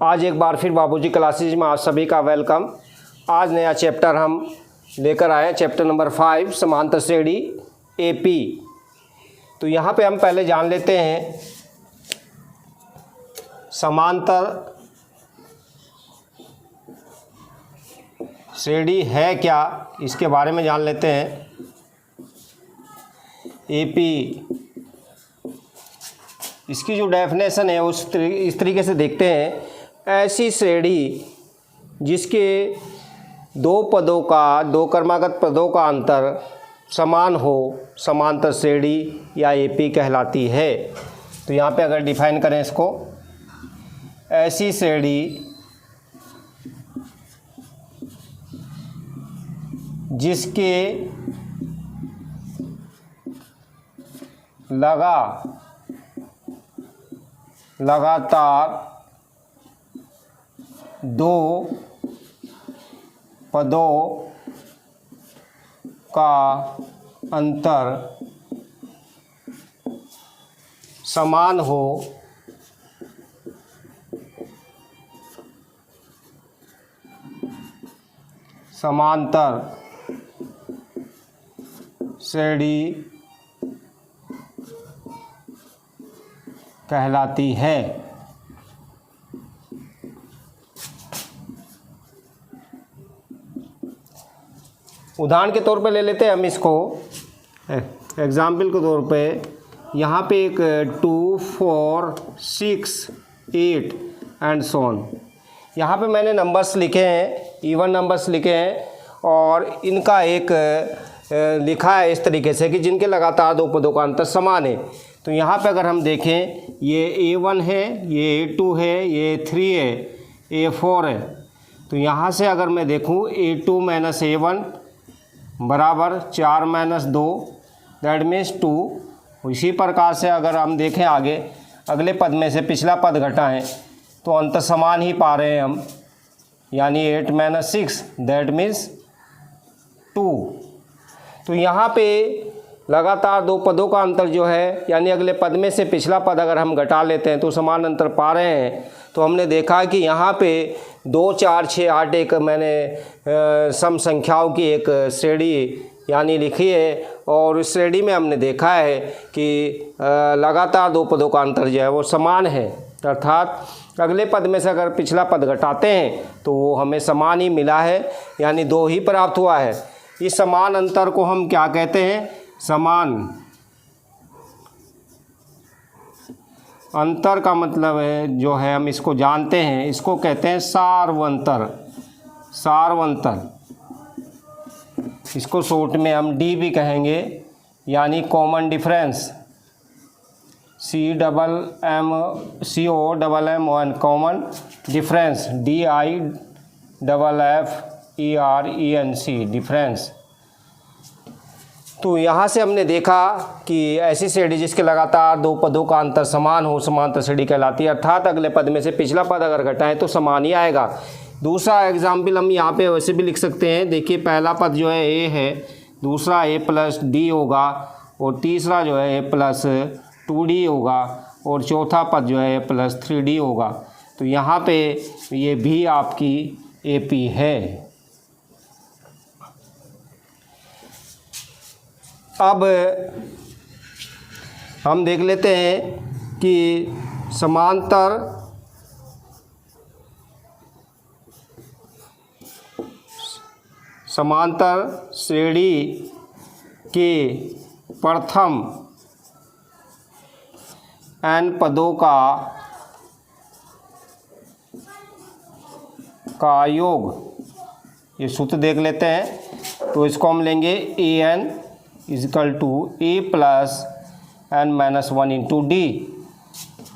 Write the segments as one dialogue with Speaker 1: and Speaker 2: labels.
Speaker 1: आज एक बार फिर बाबूजी क्लासेज में आप सभी का वेलकम। आज नया चैप्टर हम लेकर आए, चैप्टर नंबर 5 समांतर श्रेणी एपी। तो यहाँ पे हम पहले जान लेते हैं समांतर श्रेणी है क्या, इसके बारे में जान लेते हैं। एपी इसकी जो डेफिनेशन है इस तरीके से देखते हैं। ऐसी श्रेणी जिसके दो क्रमागत पदों का अंतर समान हो समांतर श्रेणी या एपी कहलाती है। तो यहाँ पे अगर डिफाइन करें इसको, ऐसी श्रेणी जिसके लगातार दो पदों का अंतर समान हो समांतर श्रेणी कहलाती है। उदाहरण के तौर पे ले लेते हैं हम इसको, एग्जाम्पल के तौर पे यहाँ पे एक 2, 4, 6, 8 एंड सो ऑन। यहाँ पे मैंने नंबर्स लिखे हैं, इवन नंबर्स लिखे हैं और इनका एक लिखा है इस तरीके से कि जिनके लगातार दो पदों का अंतर समान है। तो यहाँ पे अगर हम देखें, ये A1 है, ये A2 है, ये A3 है, A4 है। तो यहाँ से अगर मैं देखूँ A2 माइनस A1 बराबर 4 माइनस 2 दैट मीन्स 2। इसी प्रकार से अगर हम देखें आगे अगले पद में से पिछला पद घटाएं तो अंतर समान ही पा रहे हैं हम, यानी 8 माइनस 6 दैट मीन्स 2। तो यहाँ पे लगातार दो पदों का अंतर जो है, यानी अगले पद में से पिछला पद अगर हम घटा लेते हैं तो समान अंतर पा रहे हैं। तो हमने देखा कि यहाँ पे 2, 4, 6, 8 एक मैंने सम संख्याओं की एक श्रेणी यानी लिखी है और इस श्रेणी में हमने देखा है कि लगातार दो पदों का अंतर जो है वो समान है, अर्थात अगले पद में से अगर पिछला पद घटाते हैं तो वो हमें समान ही मिला है, यानी 2 ही प्राप्त हुआ है। इस समान अंतर को हम क्या कहते हैं? समान अंतर का मतलब है जो है हम इसको जानते हैं, इसको कहते हैं सार्वंतर। इसको शॉर्ट में हम डी भी कहेंगे, यानी common difference. COMMON common difference, DIFFERENC difference. तो यहाँ से हमने देखा कि ऐसी श्रेणी जिसके लगातार दो पदों का अंतर समान हो समांतर श्रेणी कहलाती है, अर्थात अगले पद में से पिछला पद अगर घटाएं तो समान ही आएगा। दूसरा एग्जाम्पल हम यहाँ पे वैसे भी लिख सकते हैं। देखिए पहला पद जो है A है, दूसरा A प्लस D होगा और तीसरा जो है A प्लस 2D होगा और चौथा पद जो है A प्लस 3D होगा। तो यहाँ पे ये भी आपकी AP है। अब हम देख लेते हैं कि समांतर श्रेणी के प्रथम n पदों का योग, ये सूत्र देख लेते हैं। तो इसको हम लेंगे AN equal to A plus N minus 1 into D।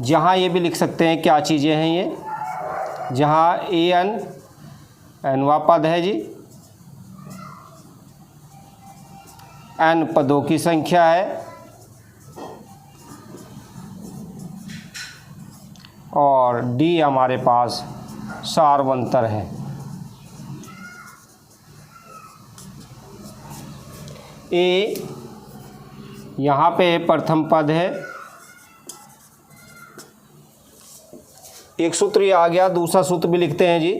Speaker 1: जहाँ ये भी लिख सकते हैं क्या चीज़ें हैं ये, जहाँ AN nवां पद है जी, N पदों की संख्या है और D हमारे पास सार्वंतर है। ए यहाँ पे प्रथम पद है एक सूत्र ये आ गया, दूसरा सूत्र भी लिखते हैं जी।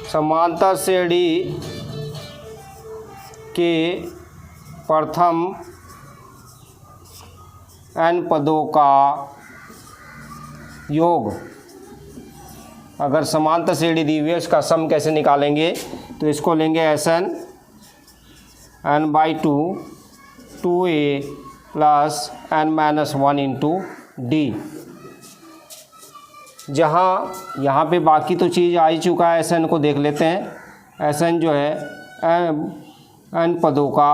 Speaker 1: समांतर श्रेणी के प्रथम n पदों का योग। अगर समांतर श्रेणी दी हुई है उसका सम कैसे निकालेंगे, तो इसको लेंगे Sn n/2 2a plus n-1 into D. जहाँ यहाँ पे बाकी तो चीज़ आ ही चुका है, Sn को देख लेते हैं। Sn जो है n पदों का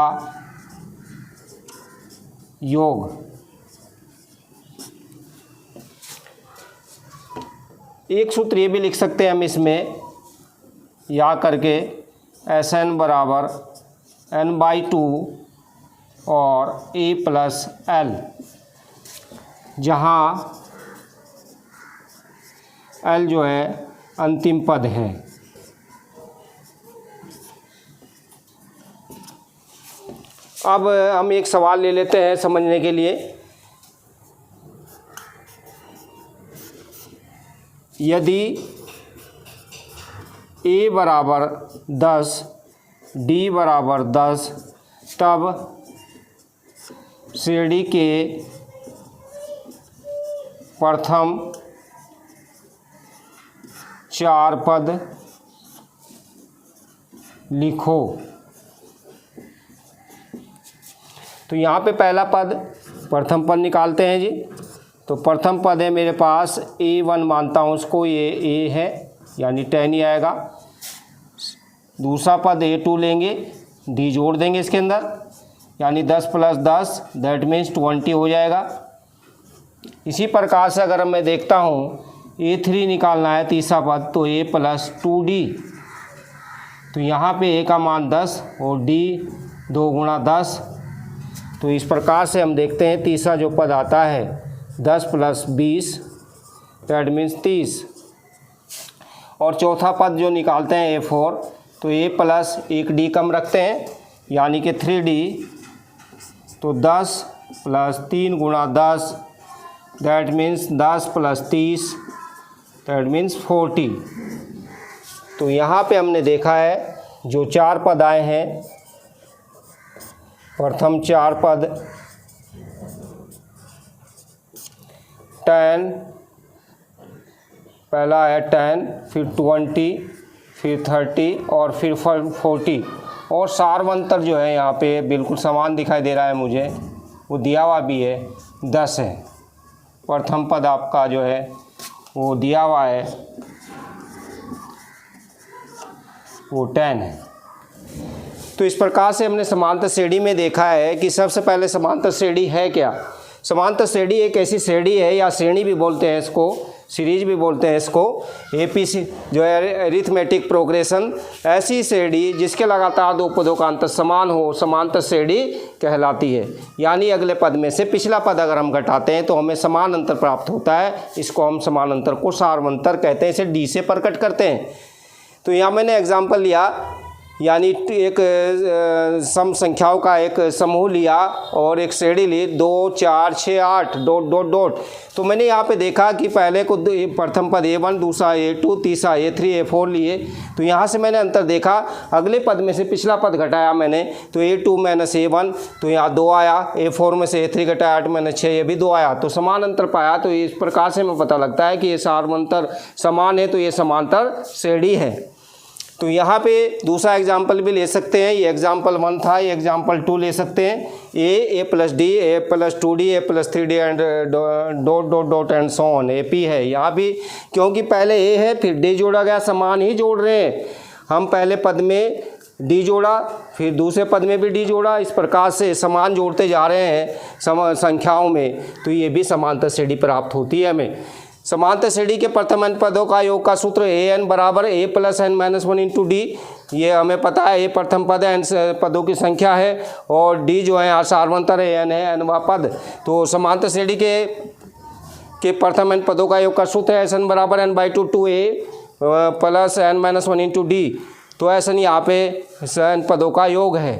Speaker 1: योग। एक सूत्र ये भी लिख सकते हैं हम इसमें या करके, Sn बराबर n/2 और a प्लस l, जहाँ l जो है अंतिम पद है। अब हम एक सवाल ले लेते हैं समझने के लिए। यदि a बराबर 10 d बराबर 10, तब श्रेणी के प्रथम 4 पद लिखो। तो यहाँ पे पहला पद, प्रथम पद निकालते हैं जी। तो प्रथम पद है मेरे पास a1, मानता हूँ उसको, ये a है यानी 10 ही आएगा। दूसरा पद a2 लेंगे, d जोड़ देंगे इसके अंदर, यानी 10 प्लस 10 दैट मीन्स 20 हो जाएगा। इसी प्रकार से अगर मैं देखता हूँ a3 निकालना है तीसरा पद, तो a प्लस 2d। तो यहाँ पे a का मान 10 और d 2 गुणा 10। तो इस प्रकार से हम देखते हैं तीसरा जो पद आता है 10 प्लस 20 दैट मीन्स 30। और चौथा पद जो निकालते हैं a4, तो a प्लस 1d कम रखते हैं यानी कि 3d। तो 10 प्लस 3 गुणा 10 that means 10 plus 30 that means 40। तो यहाँ पे हमने देखा है जो 4 पद आए हैं, प्रथम 4 पद 10, पहला है 10, फिर 20, फिर 30 और फिर 40। और सार्वंतर जो है यहाँ पे बिल्कुल समान दिखाई दे रहा है मुझे, वो दिया हुआ भी है 10 है। प्रथम पद आपका जो है वो दिया हुआ है, वो 10 है। तो इस प्रकार से हमने समांतर श्रेणी में देखा है कि सबसे पहले समांतर श्रेणी है क्या। समांतर श्रेणी एक ऐसी श्रेणी है, या श्रेणी भी बोलते हैं इसको, सीरीज भी बोलते हैं इसको, एपीसी जो है अरिथमेटिक प्रोग्रेशन, ऐसी श्रेणी जिसके लगातार 2 पदों का अंतर समान हो, समांतर श्रेणी कहलाती है। यानी अगले पद में से पिछला पद अगर हम घटाते हैं तो हमें समान अंतर प्राप्त होता है। इसको हम समान अंतर को सार्वंतर कहते हैं। इसे डी से प्रकट करते हैं। तो यहाँ मैंने एग्जाम्पल लिया, यानी एक सम संख्याओं का एक समूह लिया और एक श्रेणी ली 2 4 6 8 डॉट डॉट डॉट। तो मैंने यहाँ पे देखा कि पहले को प्रथम पद a1, दूसरा a2, तीसरा a3 a4 लिए। तो यहाँ से मैंने अंतर देखा, अगले पद में से पिछला पद घटाया मैंने, तो a2 माइनस a1, तो यहाँ 2 आया। a4 में से a3 घटाया 8 माइनस 6, ये भी 2 आया। तो समान अंतर पाया। तो इस प्रकार से हमें पता लगता है कि ये सार्वंतर समान है, तो ये समांतर श्रेणी है। तो यहाँ पे दूसरा एग्जाम्पल भी ले सकते हैं। ये एग्जाम्पल 1 था, ये एग्जाम्पल 2 ले सकते हैं। a plus D, a plus 2d, a plus 3d and dot dot dot and so on, AP है। यहाँ भी क्योंकि पहले a है फिर d जोड़ा गया, समान ही जोड़ रहे हैं हम। पहले पद में d जोड़ा, फिर दूसरे पद में भी d जोड़ा, इस प्रकार से समान जोड़ते जा रहे हैं संख्याओं में। तो ये भी समांतर श्रेणी प्राप्त होती है हमें। समांतर श्रेणी के प्रथम n पदों का योग का सूत्र an बराबर a plus n-1 into D. ये हमें पता है, a प्रथम पद है, n पदों की संख्या है, और d जो है सार्वंतर है, n है nवां पद। तो समांतर श्रेणी के प्रथम n पदों का योग का सूत्र है Sn बराबर n/2 2a plus n-1 into D. तो Sn यहाँ पे n पदों का योग है।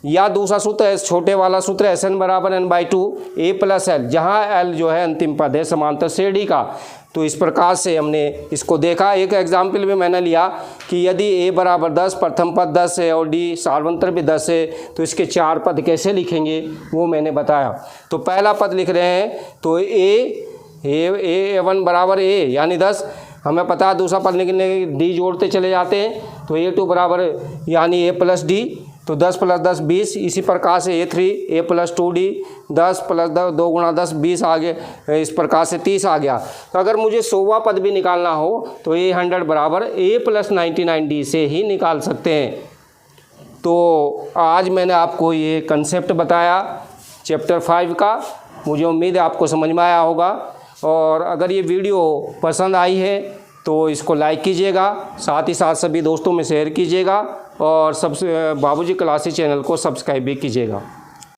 Speaker 1: या दूसरा सूत्र छोटे वाला सूत्र एस एन बराबर N by two A plus L, जहाँ एल जो है अंतिम पद है समांतर श्रेणी का। तो इस प्रकार से हमने इसको देखा। एक एग्जाम्पल भी मैंने लिया कि यदि ए बराबर 10, प्रथम पद 10 है और डी सार्वंतर भी 10 है, तो इसके 4 पद कैसे लिखेंगे वो मैंने बताया। तो पहला पद लिख रहे हैं तो ए वन बराबर ए यानी 10, हमें पता है दूसरा पद लिखने डी जोड़ते चले जाते हैं, तो A2 बराबर यानी ए प्लस डी, तो 10 प्लस 10 20। इसी प्रकार से A3 ए प्लस 2D 10 प्लस 2 गुणा 10 20 आ गए, इस प्रकार से 30 आ गया। तो अगर मुझे 100वां पद भी निकालना हो तो A100 बराबर A प्लस 99D से ही निकाल सकते हैं। तो आज मैंने आपको ये कंसेप्ट बताया चैप्टर 5 का। मुझे उम्मीद है आपको समझ में आया होगा, और अगर ये वीडियो पसंद आई है तो इसको लाइक कीजिएगा, साथ ही साथ सभी दोस्तों में शेयर कीजिएगा, और सबसे बाबूजी क्लासेस चैनल को सब्सक्राइब भी कीजिएगा।